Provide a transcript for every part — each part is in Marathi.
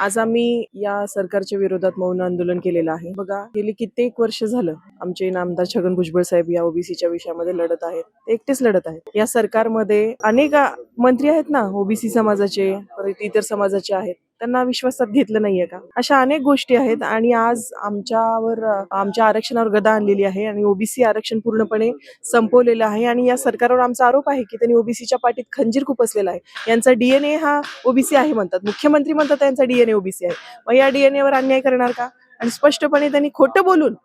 आज आम्ही या सरकारच्या विरोधात मौन आंदोलन केलेलं आहे. बघा, गेली कित्येक वर्ष झालं आमचे नामदार छगन भुजबळ साहेब या ओबीसीच्या विषयामध्ये लढत आहेत. ते एकटेच लढत आहेत. या सरकारमध्ये अनेक मंत्री आहेत ना, ओबीसी समाजाचे, परत इतर समाजाचे आहेत. त्यांना विश्वासात घेतलं नाहीये का? अशा अनेक गोष्टी आहेत आणि आज आमच्या आरक्षणावर गदा आणलेली आहे आणि ओबीसी आरक्षण पूर्णपणे संपवलेलं आहे आणि या सरकारवर आमचा आरोप आहे की त्यांनी ओबीसीच्या पाठीत खंजीर खुपसलेला आहे. यांचा डीएनए हा ओबीसी आहे म्हणतात. मुख्यमंत्री म्हणतात त्यांचा डीएनए ओबीसी आहे. मग या डीएनए वर अन्याय करणार का? आणि स्पष्टपणे त्यांनी खोटं बोलून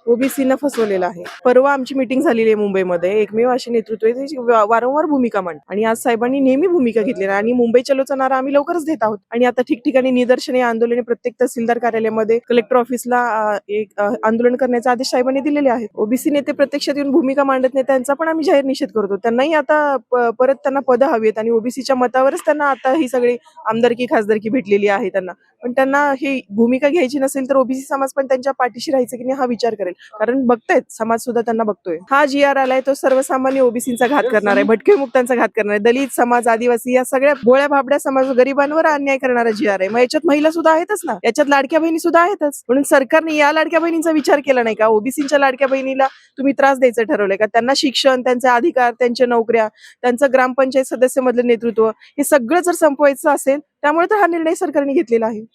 ओबीसीना फसवलेलं आहे. परवा आमची मीटिंग झालेली आहे मुंबईमध्ये. एकमेव असे नेतृत्व आहे जे वारंवार भूमिका मांड आणि आज साहेबांनी नेहमी भूमिका घेतली आणि मुंबई चलोचा नारा आम्ही लवकरच देत आहोत आणि आता ठिकठिकाणी निदर्शने आंदोलने प्रत्येक तहसीलदार कार्यालयामध्ये कलेक्टर ऑफिसला एक आंदोलन करण्याचे आदेश साहेबांनी दिलेले आहेत. ओबीसी नेते प्रत्यक्षात येऊन भूमिका मांडत नाही त्यांचा पण आम्ही जाहीर निषेध करतो. त्यांनाही आता परत त्यांना पदं हवीत आणि ओबीसीच्या मतावरच त्यांना आता ही सगळी आमदारकी खासदारकी भेटलेली आहे त्यांना. पण त्यांना ही भूमिका घ्यायची नसेल तर ओबीसी समाज पण त्यांच्या पाठीशी राहायचं की नाही हा विचार करेल. कारण बघतायत, समाज सुद्धा त्यांना बघतोय. हा जी-आर आलाय तो सर्वसामान्य ओबीसीचा घात करणार आहे, भटके मुक्तांचा घात करणार आहे, दलित समाज, आदिवासी या सगळ्या भोळ्या भाबड्या समाज, गरिबांवर अन्याय करणारा जी-आर आहे. मग याच्यात महिला सुद्धा आहेतच ना, याच्यात लाडक्या बहिणी सुद्धा आहेतच. म्हणून सरकारने या लाडक्या बहिणींचा विचार केला नाही का? ओबीसीच्या लाडक्या बहिणीला तुम्ही त्रास द्यायचं ठरवलंय का? त्यांना शिक्षण, त्यांचे अधिकार, त्यांच्या नोकऱ्या, त्यांचं ग्रामपंचायत सदस्य मधलं नेतृत्व हे सगळं जर संपवायचं असेल त्यामुळे तर हा निर्णय सरकारने घेतलेला आहे.